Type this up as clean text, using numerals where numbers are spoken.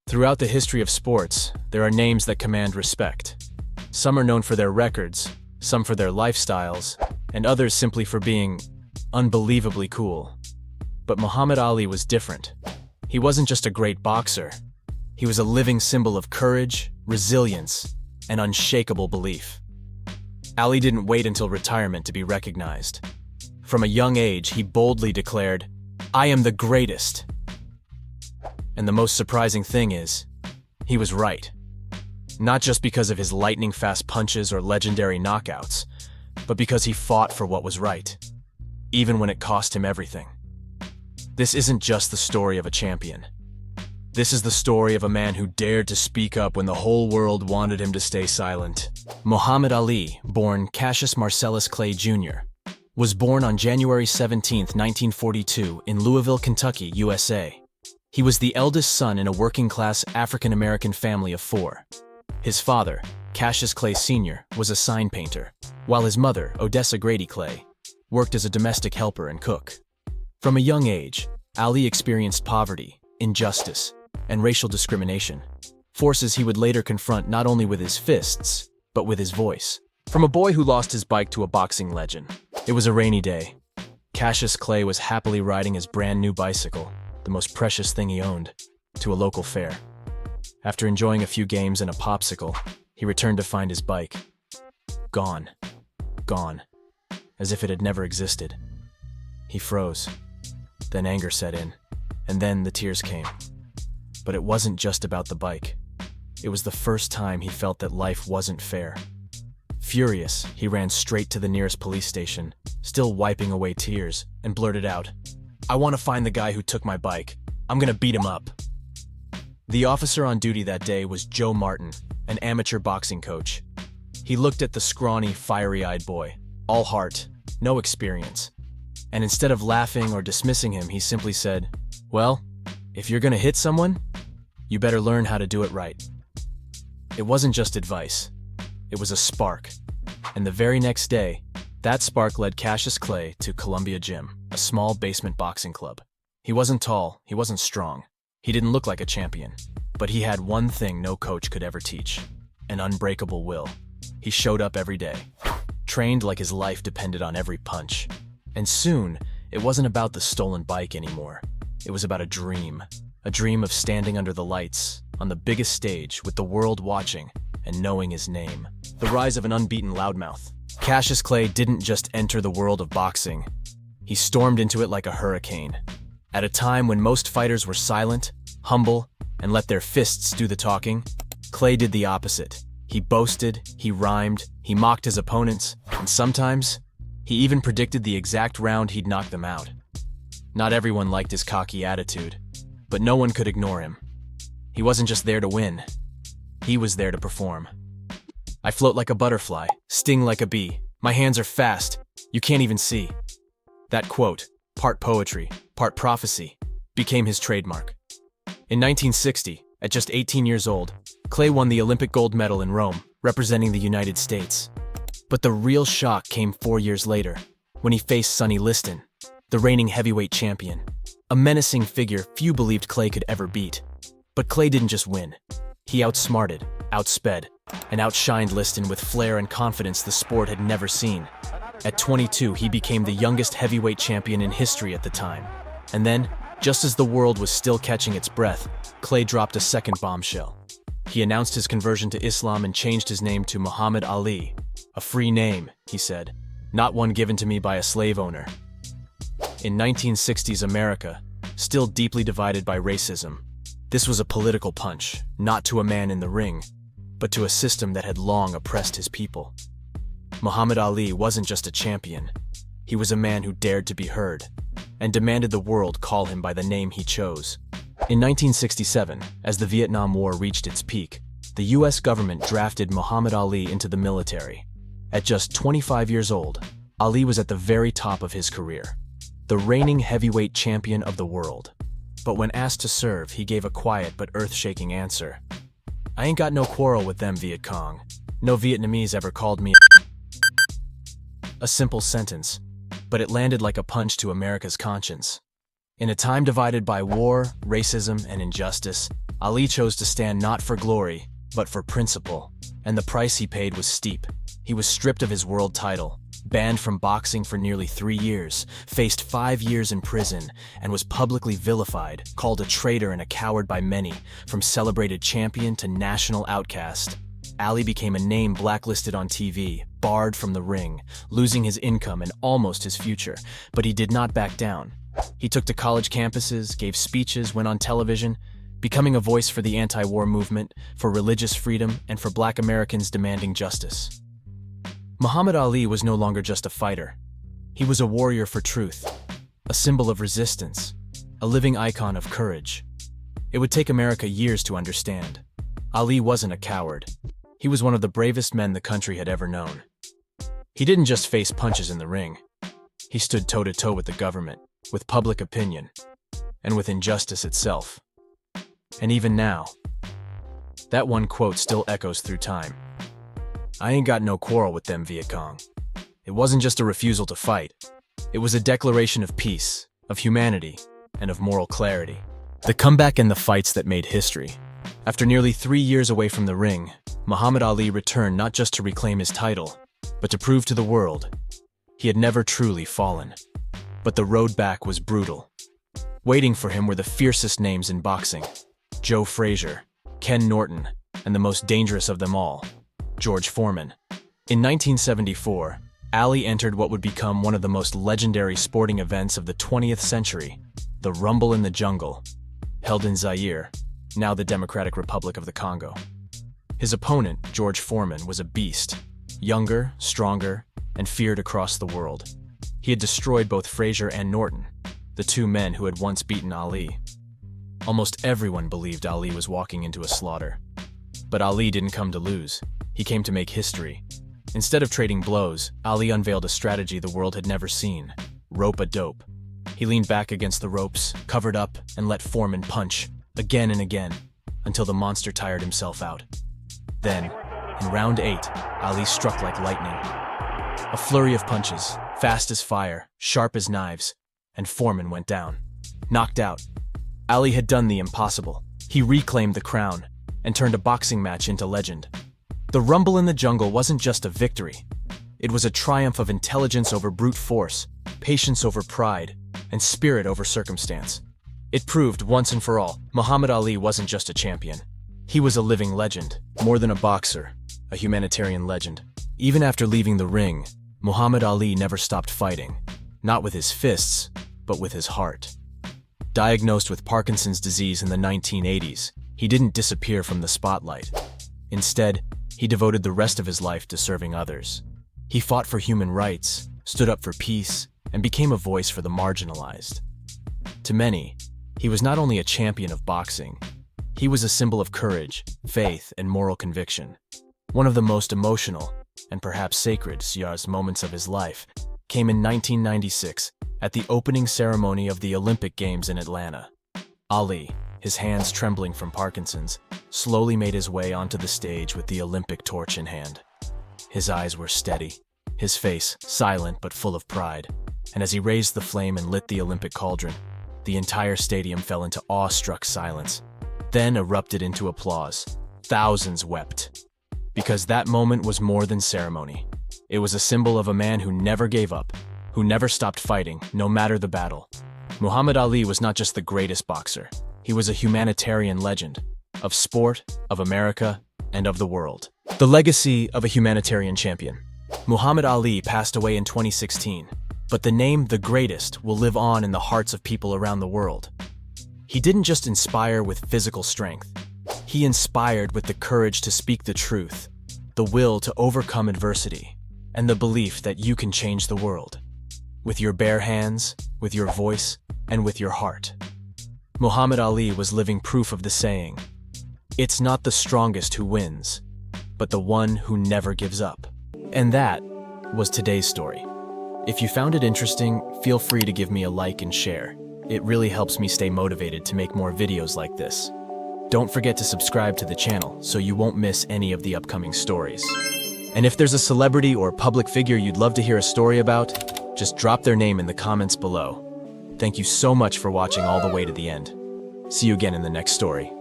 Throughout the history of sports, there are names that command respect. Some are known for their records, some for their lifestyles, and others simply for being unbelievably cool. But Muhammad Ali was different. He wasn't just a great boxer. He was a living symbol of courage, resilience, and unshakable belief. Ali didn't wait until retirement to be recognized. From a young age, he boldly declared, "I am the greatest." And the most surprising thing is, he was right. Not just because of his lightning-fast punches or legendary knockouts, but because he fought for what was right, even when it cost him everything. This isn't just the story of a champion. This is the story of a man who dared to speak up when the whole world wanted him to stay silent. Muhammad Ali, born Cassius Marcellus Clay Jr., was born on January 17, 1942, in Louisville, Kentucky, USA. He was the eldest son in a working-class African-American family of four. His father, Cassius Clay Sr., was a sign painter, while his mother, Odessa Grady Clay, worked as a domestic helper and cook. From a young age, Ali experienced poverty, injustice, and racial discrimination, forces he would later confront not only with his fists, but with his voice. From a boy who lost his bike to a boxing legend, it was a rainy day. Cassius Clay was happily riding his brand new bicycle, the most precious thing he owned, to a local fair. After enjoying a few games and a popsicle, he returned to find his bike. Gone. Gone. As if it had never existed. He froze. Then anger set in, and then the tears came. But it wasn't just about the bike. It was the first time he felt that life wasn't fair. Furious, he ran straight to the nearest police station, still wiping away tears, and blurted out, "I want to find the guy who took my bike. I'm gonna beat him up." The officer on duty that day was Joe Martin, an amateur boxing coach. He looked at the scrawny, fiery-eyed boy, all heart, no experience. And instead of laughing or dismissing him, he simply said, "Well, if you're gonna hit someone, you better learn how to do it right." It wasn't just advice. It was a spark. And the very next day, that spark led Cassius Clay to Columbia Gym, a small basement boxing club. He wasn't tall, he wasn't strong. He didn't look like a champion. But he had one thing no coach could ever teach: an unbreakable will. He showed up every day, trained like his life depended on every punch. And soon, it wasn't about the stolen bike anymore. It was about a dream of standing under the lights, on the biggest stage, with the world watching, and knowing his name. The rise of an unbeaten loudmouth. Cassius Clay didn't just enter the world of boxing. He stormed into it like a hurricane. At a time when most fighters were silent, humble, and let their fists do the talking, Clay did the opposite. He boasted, he rhymed, he mocked his opponents, and sometimes, he even predicted the exact round he'd knock them out. Not everyone liked his cocky attitude, but no one could ignore him. He wasn't just there to win. He was there to perform. "I float like a butterfly, sting like a bee. My hands are fast, you can't even see." That quote, part poetry, part prophecy, became his trademark. In 1960, at just 18 years old, Clay won the Olympic gold medal in Rome, representing the United States. But the real shock came 4 years later, when he faced Sonny Liston, the reigning heavyweight champion, a menacing figure few believed Clay could ever beat. But Clay didn't just win. He outsmarted, outsped, and outshined Liston with flair and confidence the sport had never seen. At 22, he became the youngest heavyweight champion in history at the time. And then, just as the world was still catching its breath, Clay dropped a second bombshell. He announced his conversion to Islam and changed his name to Muhammad Ali. "A free name," he said, "not one given to me by a slave owner." In 1960s America, still deeply divided by racism, this was a political punch, not to a man in the ring, but to a system that had long oppressed his people. Muhammad Ali wasn't just a champion. He was a man who dared to be heard, and demanded the world call him by the name he chose. In 1967, as the Vietnam War reached its peak, the US government drafted Muhammad Ali into the military. At just 25 years old, Ali was at the very top of his career, the reigning heavyweight champion of the world. But when asked to serve, he gave a quiet but earth-shaking answer. "I ain't got no quarrel with them Viet Cong. No Vietnamese ever called me a simple sentence, but it landed like a punch to America's conscience. In a time divided by war, racism, and injustice, Ali chose to stand not for glory, but for principle. And the price he paid was steep. He was stripped of his world title, banned from boxing for nearly 3 years, faced 5 years in prison, and was publicly vilified, called a traitor and a coward by many, from celebrated champion to national outcast. Ali became a name blacklisted on TV, barred from the ring, losing his income and almost his future, but he did not back down. He took to college campuses, gave speeches, went on television, becoming a voice for the anti-war movement, for religious freedom, and for Black Americans demanding justice. Muhammad Ali was no longer just a fighter. He was a warrior for truth, a symbol of resistance, a living icon of courage. It would take America years to understand. Ali wasn't a coward. He was one of the bravest men the country had ever known. He didn't just face punches in the ring. He stood toe-to-toe with the government, with public opinion, and with injustice itself. And even now, that one quote still echoes through time. "I ain't got no quarrel with them Viet Cong." It wasn't just a refusal to fight. It was a declaration of peace, of humanity, and of moral clarity. The comeback and the fights that made history. After nearly 3 years away from the ring, Muhammad Ali returned not just to reclaim his title, but to prove to the world he had never truly fallen. But the road back was brutal. Waiting for him were the fiercest names in boxing: Joe Frazier, Ken Norton, and the most dangerous of them all, George Foreman. In 1974, Ali entered what would become one of the most legendary sporting events of the 20th century, the Rumble in the Jungle, held in Zaire, now the Democratic Republic of the Congo. His opponent, George Foreman, was a beast, younger, stronger, and feared across the world. He had destroyed both Frazier and Norton, the two men who had once beaten Ali. Almost everyone believed Ali was walking into a slaughter. But Ali didn't come to lose. He came to make history. Instead of trading blows, Ali unveiled a strategy the world had never seen: rope-a-dope. He leaned back against the ropes, covered up, and let Foreman punch, again and again, until the monster tired himself out. Then, in round 8, Ali struck like lightning. A flurry of punches, fast as fire, sharp as knives, and Foreman went down, knocked out. Ali had done the impossible. He reclaimed the crown and turned a boxing match into legend. The Rumble in the Jungle wasn't just a victory. It was a triumph of intelligence over brute force, patience over pride, and spirit over circumstance. It proved, once and for all, Muhammad Ali wasn't just a champion. He was a living legend, more than a boxer, a humanitarian legend. Even after leaving the ring, Muhammad Ali never stopped fighting, not with his fists, but with his heart. Diagnosed with Parkinson's disease in the 1980s, he didn't disappear from the spotlight. Instead, he devoted the rest of his life to serving others. He fought for human rights, stood up for peace, and became a voice for the marginalized. To many, he was not only a champion of boxing, he was a symbol of courage, faith, and moral conviction. One of the most emotional, and perhaps sacred, moments of his life came in 1996 at the opening ceremony of the Olympic Games in Atlanta. Ali, his hands trembling from Parkinson's, slowly made his way onto the stage with the Olympic torch in hand. His eyes were steady, his face silent but full of pride, and as he raised the flame and lit the Olympic cauldron, the entire stadium fell into awestruck silence, then erupted into applause. Thousands wept. Because that moment was more than ceremony. It was a symbol of a man who never gave up, who never stopped fighting, no matter the battle. Muhammad Ali was not just the greatest boxer. He was a humanitarian legend, of sport, of America, and of the world. The legacy of a humanitarian champion. Muhammad Ali passed away in 2016, but the name The Greatest will live on in the hearts of people around the world. He didn't just inspire with physical strength. He inspired with the courage to speak the truth, the will to overcome adversity, and the belief that you can change the world. With your bare hands, with your voice, and with your heart. Muhammad Ali was living proof of the saying, "It's not the strongest who wins, but the one who never gives up." And that was today's story. If you found it interesting, feel free to give me a like and share. It really helps me stay motivated to make more videos like this. Don't forget to subscribe to the channel so you won't miss any of the upcoming stories. And if there's a celebrity or public figure you'd love to hear a story about, just drop their name in the comments below. Thank Thank you so much for watching all the way to the end. See you again in the next story.